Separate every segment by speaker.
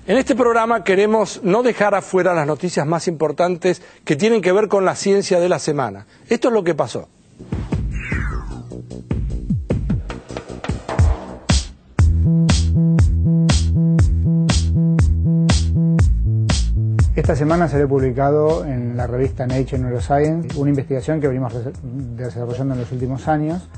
Speaker 1: En este programa queremos no dejar afuera las noticias más importantes que tienen que ver con la ciencia de la semana. Esto es lo que pasó.
Speaker 2: Esta semana se ha publicado en la revista Nature Neuroscience una investigación que venimos desarrollando en los últimos años,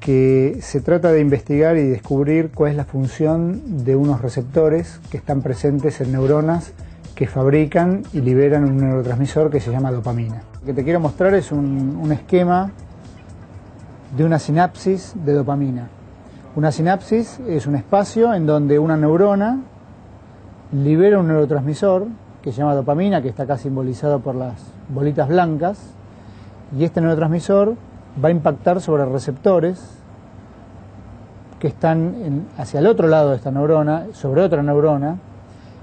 Speaker 2: que se trata de investigar y descubrir cuál es la función de unos receptores que están presentes en neuronas que fabrican y liberan un neurotransmisor que se llama dopamina. Lo que te quiero mostrar es un esquema de una sinapsis de dopamina. Una sinapsis es un espacio en donde una neurona libera un neurotransmisor que se llama dopamina, que está acá simbolizado por las bolitas blancas, y este neurotransmisor va a impactar sobre receptores que están hacia el otro lado de esta neurona, sobre otra neurona,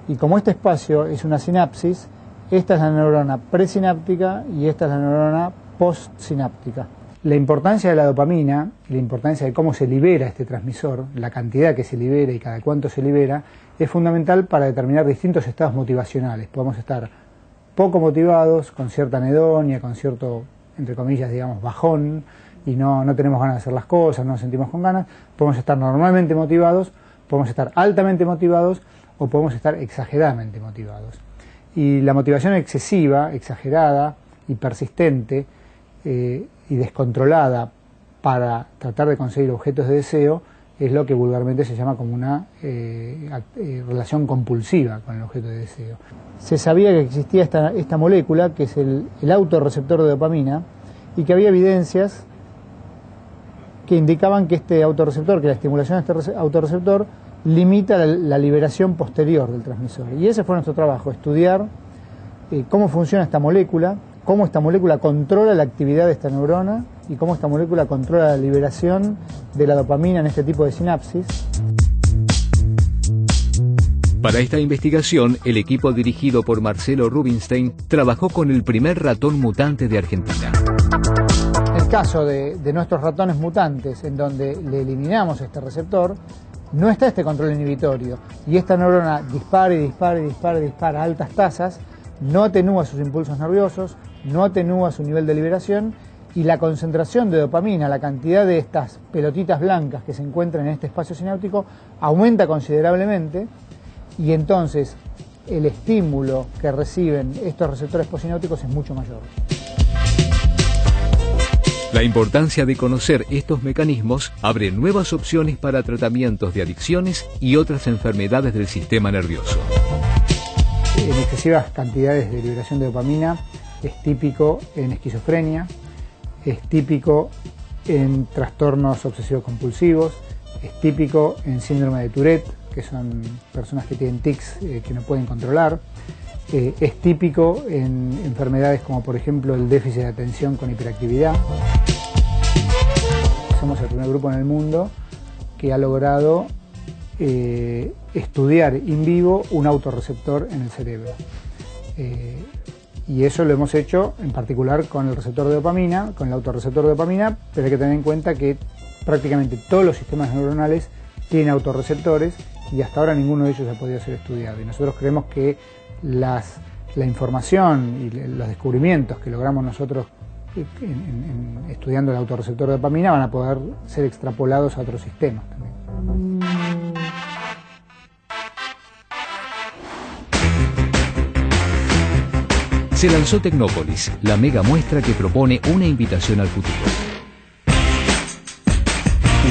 Speaker 2: y como este espacio es una sinapsis, esta es la neurona presináptica y esta es la neurona postsináptica. La importancia de la dopamina, la importancia de cómo se libera este transmisor, la cantidad que se libera y cada cuánto se libera, es fundamental para determinar distintos estados motivacionales. Podemos estar poco motivados, con cierta anedonia, con cierto, entre comillas, digamos, bajón, y no tenemos ganas de hacer las cosas, no nos sentimos con ganas. Podemos estar normalmente motivados, podemos estar altamente motivados o podemos estar exageradamente motivados. Y la motivación excesiva, exagerada y persistente y descontrolada para tratar de conseguir objetos de deseo es lo que vulgarmente se llama como una relación compulsiva con el objeto de deseo. Se sabía que existía esta molécula, que es el autorreceptor de dopamina, y que había evidencias que indicaban que este autorreceptor, que la estimulación de este autorreceptor, limita la liberación posterior del transmisor. Y ese fue nuestro trabajo, estudiar cómo funciona esta molécula, cómo esta molécula controla la actividad de esta neurona y cómo esta molécula controla la liberación de la dopamina en este tipo de sinapsis.
Speaker 3: Para esta investigación, el equipo dirigido por Marcelo Rubinstein trabajó con el primer ratón mutante de Argentina.
Speaker 2: En el caso de nuestros ratones mutantes, en donde le eliminamos este receptor, no está este control inhibitorio y esta neurona dispara y dispara y dispara y dispara a altas tasas, no atenúa sus impulsos nerviosos, no atenúa su nivel de liberación y la concentración de dopamina, la cantidad de estas pelotitas blancas que se encuentran en este espacio sináptico aumenta considerablemente y entonces el estímulo que reciben estos receptores postsinápticos es mucho mayor.
Speaker 3: La importancia de conocer estos mecanismos abre nuevas opciones para tratamientos de adicciones y otras enfermedades del sistema nervioso.
Speaker 2: En excesivas cantidades de liberación de dopamina es típico en esquizofrenia, es típico en trastornos obsesivos compulsivos, es típico en síndrome de Tourette, que son personas que tienen tics que no pueden controlar, es típico en enfermedades como por ejemplo el déficit de atención con hiperactividad. Somos el primer grupo en el mundo que ha logrado estudiar in vivo un autorreceptor en el cerebro. Y eso lo hemos hecho en particular con el receptor de dopamina, con el autorreceptor de dopamina, pero hay que tener en cuenta que prácticamente todos los sistemas neuronales tienen autorreceptores y hasta ahora ninguno de ellos ha podido ser estudiado. Y nosotros creemos que la información y los descubrimientos que logramos nosotros estudiando el autorreceptor de dopamina van a poder ser extrapolados a otros sistemas también.
Speaker 3: Se lanzó Tecnópolis, la mega muestra que propone una invitación al futuro.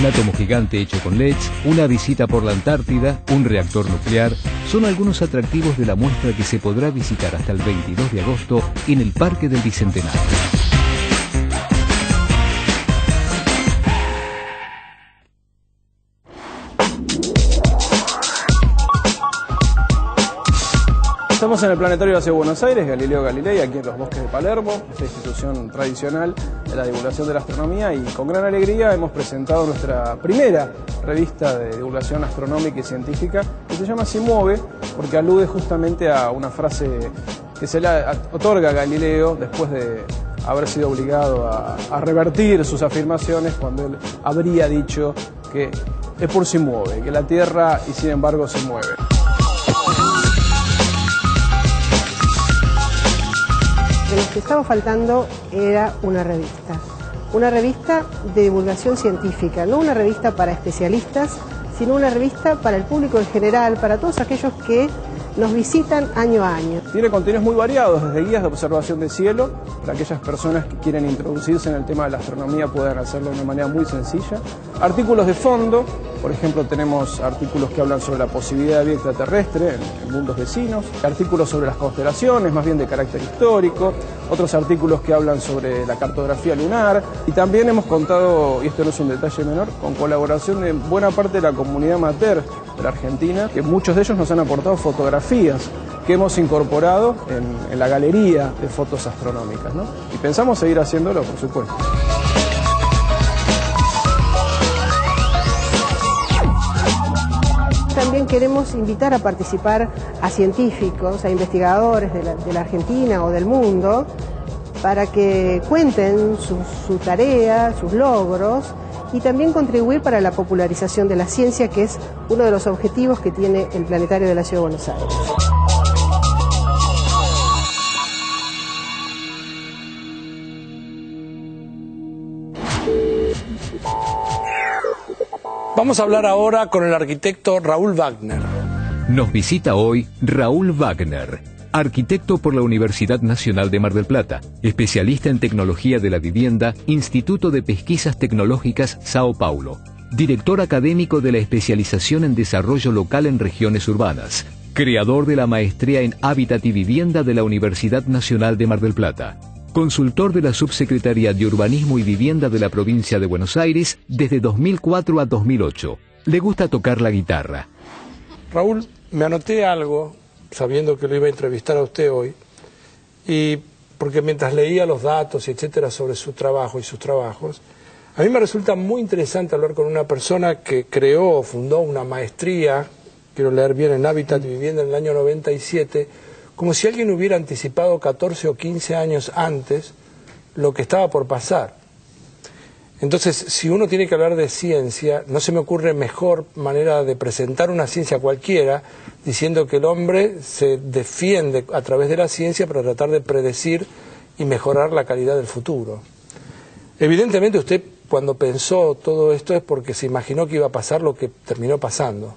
Speaker 3: Un átomo gigante hecho con LEDs, una visita por la Antártida, un reactor nuclear, son algunos atractivos de la muestra que se podrá visitar hasta el 22 de agosto en el Parque del Bicentenario.
Speaker 1: Estamos en el Planetario de la Ciudad de Buenos Aires, Galileo Galilei, aquí en los bosques de Palermo, esta institución tradicional de la divulgación de la astronomía, y con gran alegría hemos presentado nuestra primera revista de divulgación astronómica y científica, que se llama Si Muove, porque alude justamente a una frase que se le otorga a Galileo después de haber sido obligado a revertir sus afirmaciones cuando él habría dicho que es por si mueve, que la Tierra y sin embargo se mueve.
Speaker 4: que nos estaba faltando era una revista de divulgación científica, no una revista para especialistas, sino una revista para el público en general, para todos aquellos que nos visitan año a año.
Speaker 1: Tiene contenidos muy variados, desde guías de observación del cielo, para aquellas personas que quieren introducirse en el tema de la astronomía puedan hacerlo de una manera muy sencilla. Artículos de fondo, por ejemplo tenemos artículos que hablan sobre la posibilidad de vida extraterrestre en mundos vecinos, artículos sobre las constelaciones, más bien de carácter histórico, otros artículos que hablan sobre la cartografía lunar, y también hemos contado, y esto no es un detalle menor, con colaboración de buena parte de la comunidad amateur de la Argentina, que muchos de ellos nos han aportado fotografías que hemos incorporado en la galería de fotos astronómicas, ¿no? Y pensamos seguir haciéndolo, por supuesto.
Speaker 4: También queremos invitar a participar a científicos, a investigadores de la Argentina o del mundo, para que cuenten su tarea, sus logros, y también contribuir para la popularización de la ciencia, que es uno de los objetivos que tiene el Planetario de la Ciudad de Buenos Aires.
Speaker 5: Vamos a hablar ahora con el arquitecto Raúl Wagner.
Speaker 3: Nos visita hoy Raúl Wagner, arquitecto por la Universidad Nacional de Mar del Plata, especialista en tecnología de la vivienda, Instituto de Pesquisas Tecnológicas Sao Paulo, director académico de la especialización en desarrollo local en regiones urbanas, creador de la maestría en Hábitat y Vivienda de la Universidad Nacional de Mar del Plata, consultor de la Subsecretaría de Urbanismo y Vivienda de la Provincia de Buenos Aires desde 2004 a 2008. Le gusta tocar la guitarra.
Speaker 5: Raúl, me anoté algo, sabiendo que lo iba a entrevistar a usted hoy, y porque mientras leía los datos, etcétera, sobre su trabajo y sus trabajos, a mí me resulta muy interesante hablar con una persona que creó o fundó una maestría, quiero leer bien, en Hábitat y Vivienda en el año 97, como si alguien hubiera anticipado 14 o 15 años antes lo que estaba por pasar. Entonces, si uno tiene que hablar de ciencia, no se me ocurre mejor manera de presentar una ciencia cualquiera diciendo que el hombre se defiende a través de la ciencia para tratar de predecir y mejorar la calidad del futuro. Evidentemente usted, cuando pensó todo esto, es porque se imaginó que iba a pasar lo que terminó pasando.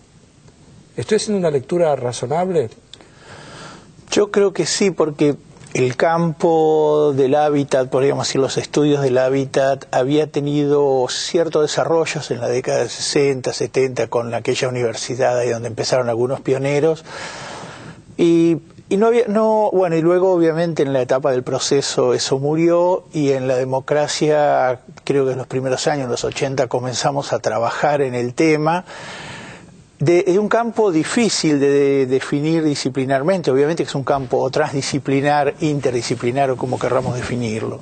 Speaker 5: ¿Estoy haciendo una lectura razonable?
Speaker 6: Yo creo que sí, porque el campo del hábitat, podríamos decir los estudios del hábitat, había tenido ciertos desarrollos en la década de 60, 70 con aquella universidad ahí donde empezaron algunos pioneros y bueno, y luego obviamente en la etapa del proceso eso murió, y en la democracia creo que en los primeros años, en los 80, comenzamos a trabajar en el tema. De un campo difícil de definir disciplinarmente, obviamente que es un campo transdisciplinar, interdisciplinar o como querramos definirlo.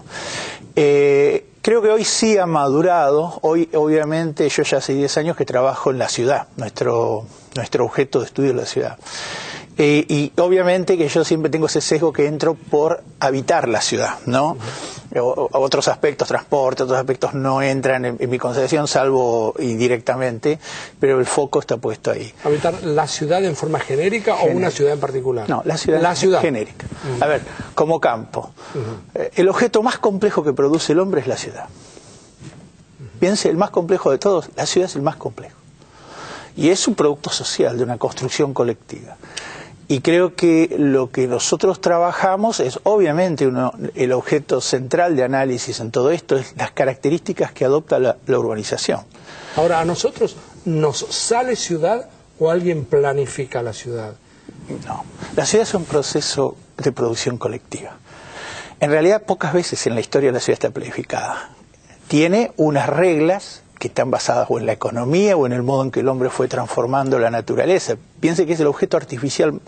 Speaker 6: Creo que hoy sí ha madurado. Hoy obviamente yo ya hace 10 años que trabajo en la ciudad, nuestro objeto de estudio es la ciudad. Y obviamente que yo siempre tengo ese sesgo que entro por habitar la ciudad, ¿no? Otros aspectos, transporte, otros aspectos no entran en mi concepción, salvo indirectamente, pero el foco está puesto ahí.
Speaker 5: ¿Habitar la ciudad en forma genérica o una ciudad en particular?
Speaker 6: No, la ciudad genérica. A ver, como campo. El objeto más complejo que produce el hombre es la ciudad. Piense, el más complejo de todos, la ciudad es el más complejo. Y es un producto social, de una construcción colectiva. Y creo que lo que nosotros trabajamos es, obviamente, el objeto central de análisis en todo esto es las características que adopta la urbanización.
Speaker 5: Ahora, ¿a nosotros nos sale ciudad o alguien planifica la ciudad?
Speaker 6: No, la ciudad es un proceso de producción colectiva. En realidad, pocas veces en la historia la ciudad está planificada. Tiene unas reglas que están basadas o en la economía o en el modo en que el hombre fue transformando la naturaleza. Piense que es el objeto artificial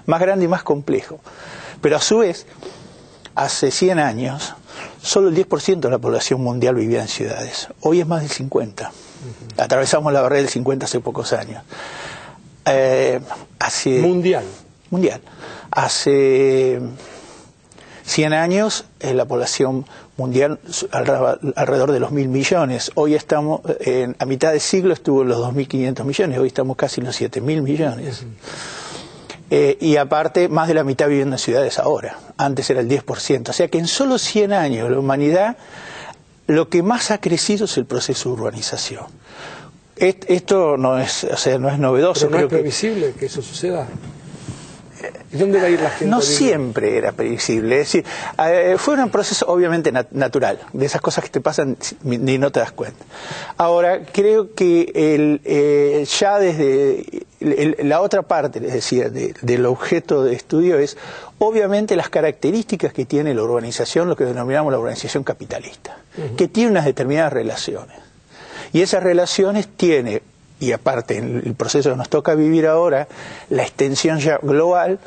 Speaker 6: más grande y más complejo. Pero a su vez, hace 100 años, solo el 10% de la población mundial vivía en ciudades. Hoy es más del 50%. Atravesamos la barrera del 50 hace pocos años.
Speaker 5: Mundial.
Speaker 6: Hace 100 años la población mundial alrededor de los 1.000 millones. Hoy estamos, a mitad de siglo estuvo en los 2.500 millones, hoy estamos casi en los 7.000 millones. y aparte más de la mitad viviendo en ciudades ahora, antes era el 10%, o sea que en solo 100 años la humanidad lo que más ha crecido es el proceso de urbanización. Esto no es, o sea, no es novedoso.
Speaker 5: Pero no es previsible que eso suceda. ¿Y dónde va a ir la gente?
Speaker 6: No siempre era previsible, es decir, fue un proceso obviamente natural, de esas cosas que te pasan ni no te das cuenta. Ahora, creo que ya desde la otra parte, les decía, del objeto de estudio es obviamente las características que tiene la urbanización, lo que denominamos la urbanización capitalista, que tiene unas determinadas relaciones. Y esas relaciones tiene, y aparte en el proceso que nos toca vivir ahora, la extensión ya global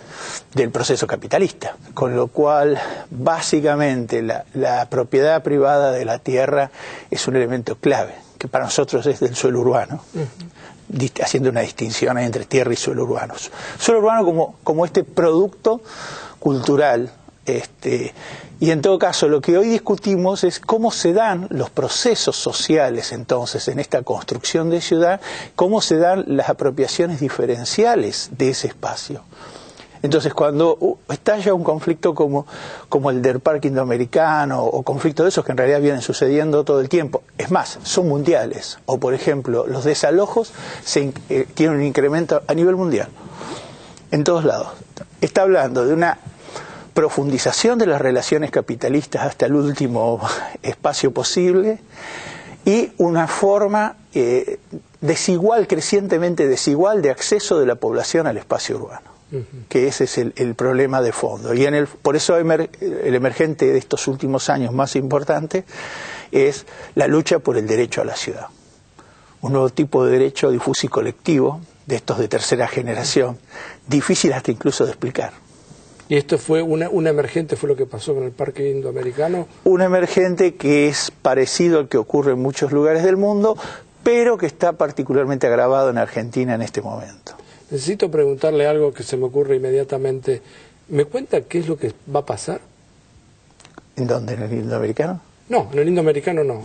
Speaker 6: del proceso capitalista, con lo cual básicamente la propiedad privada de la tierra es un elemento clave, que para nosotros es del suelo urbano, haciendo una distinción entre tierra y suelo urbano. Suelo urbano como este producto cultural, y en todo caso lo que hoy discutimos es cómo se dan los procesos sociales entonces en esta construcción de ciudad, cómo se dan las apropiaciones diferenciales de ese espacio. Entonces cuando estalla un conflicto como el del parque indoamericano o conflictos de esos que en realidad vienen sucediendo todo el tiempo, es más, son mundiales, o por ejemplo los desalojos tienen un incremento a nivel mundial, en todos lados. Está hablando de una profundización de las relaciones capitalistas hasta el último espacio posible y una forma desigual, crecientemente desigual, de acceso de la población al espacio urbano, que ese es el problema de fondo. Y por eso el emergente de estos últimos años más importante es la lucha por el derecho a la ciudad. Un nuevo tipo de derecho difuso y colectivo, de estos de tercera generación, difícil hasta incluso de explicar.
Speaker 5: ¿Y esto fue una emergente, fue lo que pasó con el parque indoamericano?
Speaker 6: Un emergente que es parecido al que ocurre en muchos lugares del mundo, pero que está particularmente agravado en Argentina en este momento.
Speaker 5: Necesito preguntarle algo que se me ocurre inmediatamente. ¿Me cuenta qué es lo que va a pasar?
Speaker 6: ¿En dónde? ¿En el indoamericano?
Speaker 5: No, en el indoamericano no.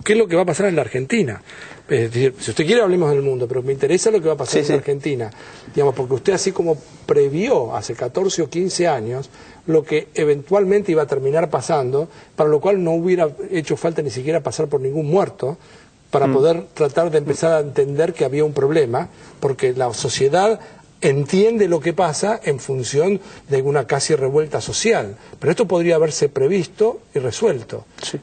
Speaker 5: ¿Qué es lo que va a pasar en la Argentina? Es decir, si usted quiere hablemos del mundo, pero me interesa lo que va a pasar en la Argentina. Digamos, porque usted así como previó hace 14 o 15 años lo que eventualmente iba a terminar pasando, para lo cual no hubiera hecho falta ni siquiera pasar por ningún muerto, para poder tratar de empezar a entender que había un problema, porque la sociedad entiende lo que pasa en función de una casi revuelta social. Pero esto podría haberse previsto y resuelto. Sí.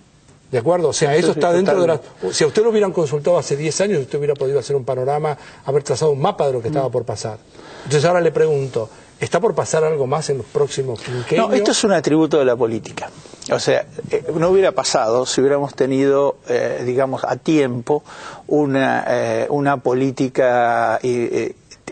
Speaker 5: ¿De acuerdo? O sea, eso está dentro de la... Si a usted lo hubieran consultado hace 10 años, usted hubiera podido hacer un panorama, haber trazado un mapa de lo que estaba por pasar. Entonces ahora le pregunto, ¿está por pasar algo más en los próximos quinquenios?
Speaker 6: No, esto es un atributo de la política. O sea, no hubiera pasado si hubiéramos tenido, digamos, a tiempo una política...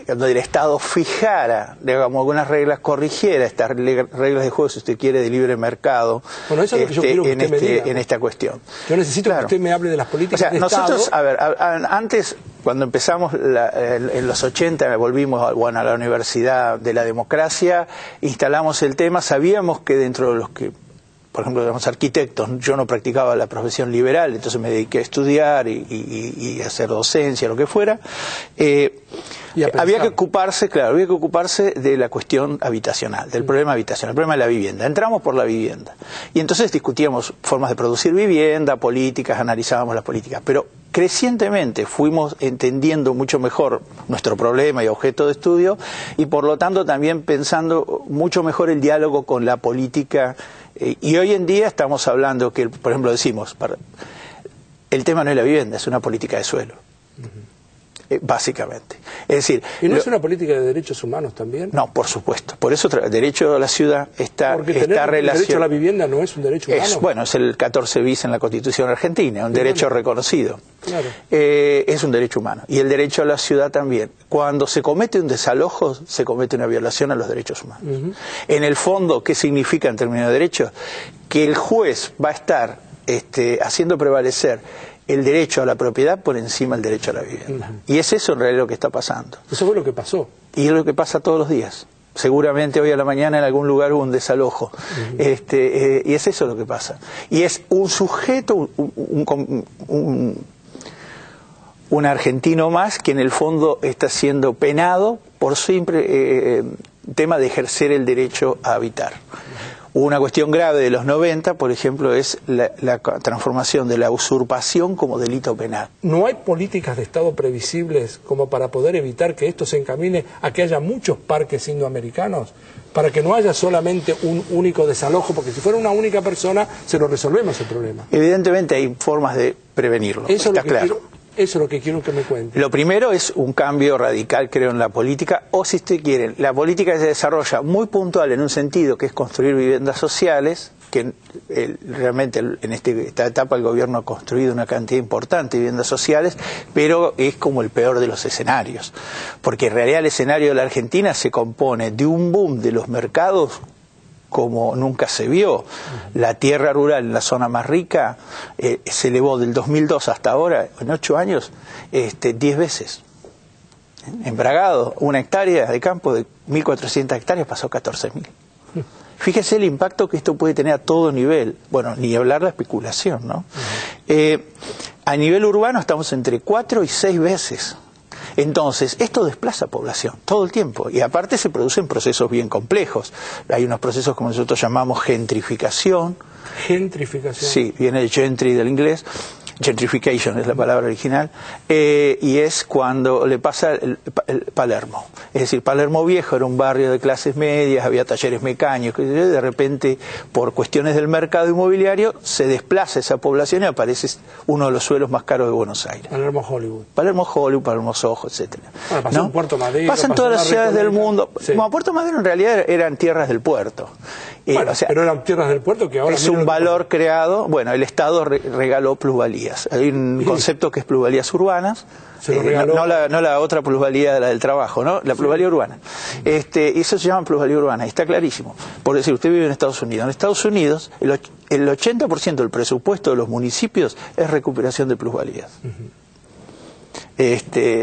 Speaker 6: donde el Estado fijara, digamos, algunas reglas, corrigiera estas reglas de juego, si usted quiere, de libre mercado,
Speaker 5: bueno, eso es lo que yo quiero que usted me diga,
Speaker 6: en esta cuestión.
Speaker 5: Yo necesito que usted me hable de las políticas de
Speaker 6: nosotros,
Speaker 5: Estado.
Speaker 6: A ver, antes, cuando empezamos en los 80, volvimos a la Universidad de la Democracia, instalamos el tema, sabíamos que dentro de los que... Por ejemplo, éramos arquitectos, yo no practicaba la profesión liberal, entonces me dediqué a estudiar y a hacer docencia, lo que fuera. Había que ocuparse de la cuestión habitacional, del problema habitacional, el problema de la vivienda. Entramos por la vivienda. Y entonces discutíamos formas de producir vivienda, políticas, analizábamos las políticas. Pero crecientemente fuimos entendiendo mucho mejor nuestro problema y objeto de estudio, y por lo tanto también pensando mucho mejor el diálogo con la política. Y hoy en día estamos hablando que, por ejemplo, decimos, el tema no es la vivienda, es una política de suelo, básicamente. Es decir,
Speaker 5: ¿y no es una política de derechos humanos también?
Speaker 6: No, por supuesto. Por eso el derecho a la ciudad está relacionado.
Speaker 5: ¿El derecho a la vivienda no es un derecho humano?
Speaker 6: Bueno, es el 14 bis en la Constitución argentina, un derecho reconocido.
Speaker 5: Claro.
Speaker 6: Es un derecho humano. Y el derecho a la ciudad también. Cuando se comete un desalojo, se comete una violación a los derechos humanos. En el fondo, ¿qué significa en términos de derechos? Que el juez va a estar haciendo prevalecer el derecho a la propiedad por encima del derecho a la vivienda. Y es eso en realidad lo que está pasando.
Speaker 5: Eso fue lo que pasó.
Speaker 6: Y es lo que pasa todos los días. Seguramente hoy a la mañana en algún lugar hubo un desalojo. Y es eso lo que pasa. Y es un sujeto, un argentino más que en el fondo está siendo penado por siempre tema de ejercer el derecho a habitar. Una cuestión grave de los 90, por ejemplo, es la transformación de la usurpación como delito penal.
Speaker 5: ¿No hay políticas de Estado previsibles como para poder evitar que esto se encamine a que haya muchos parques indoamericanos? Para que no haya solamente un único desalojo, porque si fuera una única persona, se lo resolvemos el problema.
Speaker 6: Evidentemente hay formas de prevenirlo,
Speaker 5: eso
Speaker 6: está claro.
Speaker 5: Eso es lo que quiero que me cuente.
Speaker 6: Lo primero es un cambio radical, creo, en la política, o si ustedes quieren, la política se desarrolla muy puntual en un sentido que es construir viviendas sociales, que realmente en esta etapa el gobierno ha construido una cantidad importante de viviendas sociales, pero es como el peor de los escenarios, porque en realidad el escenario de la Argentina se compone de un boom de los mercados como nunca se vio. La tierra rural en la zona más rica se elevó del 2002 hasta ahora, en 8 años, 10 veces. En Bragado, 1 hectárea de campo de 1.400 hectáreas pasó a 14.000. Fíjese el impacto que esto puede tener a todo nivel. Bueno, ni hablar de la especulación, ¿no? A nivel urbano estamos entre 4 y 6 veces. Entonces, esto desplaza población todo el tiempo y aparte se producen procesos bien complejos. Hay unos procesos como nosotros llamamos gentrificación.
Speaker 5: ¿Gentrificación?
Speaker 6: Sí, viene de gentry del inglés. Gentrification es la palabra original, y es cuando le pasa el Palermo. Es decir, Palermo Viejo era un barrio de clases medias, había talleres mecánicos, y de repente, por cuestiones del mercado inmobiliario, se desplaza esa población y aparece uno de los suelos más caros de Buenos Aires.
Speaker 5: Palermo Hollywood.
Speaker 6: Palermo Hollywood, Palermo Soho, etc.
Speaker 5: Bueno, pasó en Puerto Madero.
Speaker 6: Pasan todas las ciudades del mundo. Sí. Bueno, Puerto Madero en realidad eran tierras del puerto.
Speaker 5: Bueno, o sea, pero eran tierras del puerto que ahora...
Speaker 6: Es un valor creado, bueno, el Estado regaló plusvalías. Hay un concepto que es plusvalías urbanas, no la otra plusvalía, la del trabajo, ¿no? La plusvalía urbana. Y eso se llama plusvalía urbana, y está clarísimo. Por decir, usted vive en Estados Unidos. En Estados Unidos, el 80% del presupuesto de los municipios es recuperación de plusvalías.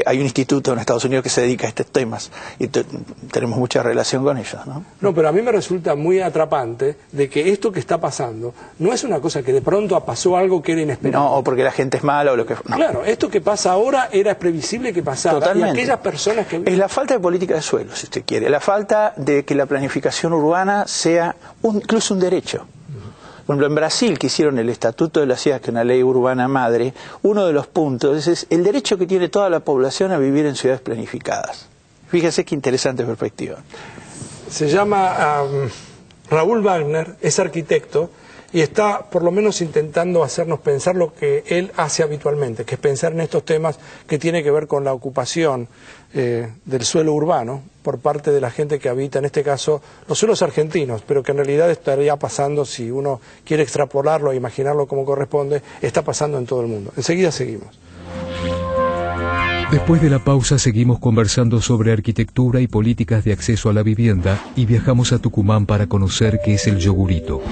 Speaker 6: Hay un instituto en Estados Unidos que se dedica a estos temas y tenemos mucha relación con ellos, ¿no?
Speaker 5: No, pero a mí me resulta muy atrapante de que esto que está pasando no es una cosa que de pronto pasó algo que era inesperado.
Speaker 6: No, o porque la gente es mala o lo que... No.
Speaker 5: Claro, esto que pasa ahora era previsible que pasara.
Speaker 6: Totalmente.
Speaker 5: Y aquellas personas que...
Speaker 6: Es la falta de política de suelo, si usted quiere, la falta de que la planificación urbana sea incluso un derecho. Por ejemplo, en Brasil, que hicieron el Estatuto de la Ciudad, que es una ley urbana madre, uno de los puntos es el derecho que tiene toda la población a vivir en ciudades planificadas. Fíjese qué interesante perspectiva.
Speaker 5: Se llama Raúl Wagner, es arquitecto, y está por lo menos intentando hacernos pensar lo que él hace habitualmente, que es pensar en estos temas que tiene que ver con la ocupación del suelo urbano por parte de la gente que habita, en este caso, los suelos argentinos, pero que en realidad estaría pasando, si uno quiere extrapolarlo e imaginarlo como corresponde, está pasando en todo el mundo. Enseguida seguimos.
Speaker 3: Después de la pausa seguimos conversando sobre arquitectura y políticas de acceso a la vivienda y viajamos a Tucumán para conocer qué es el yogurito.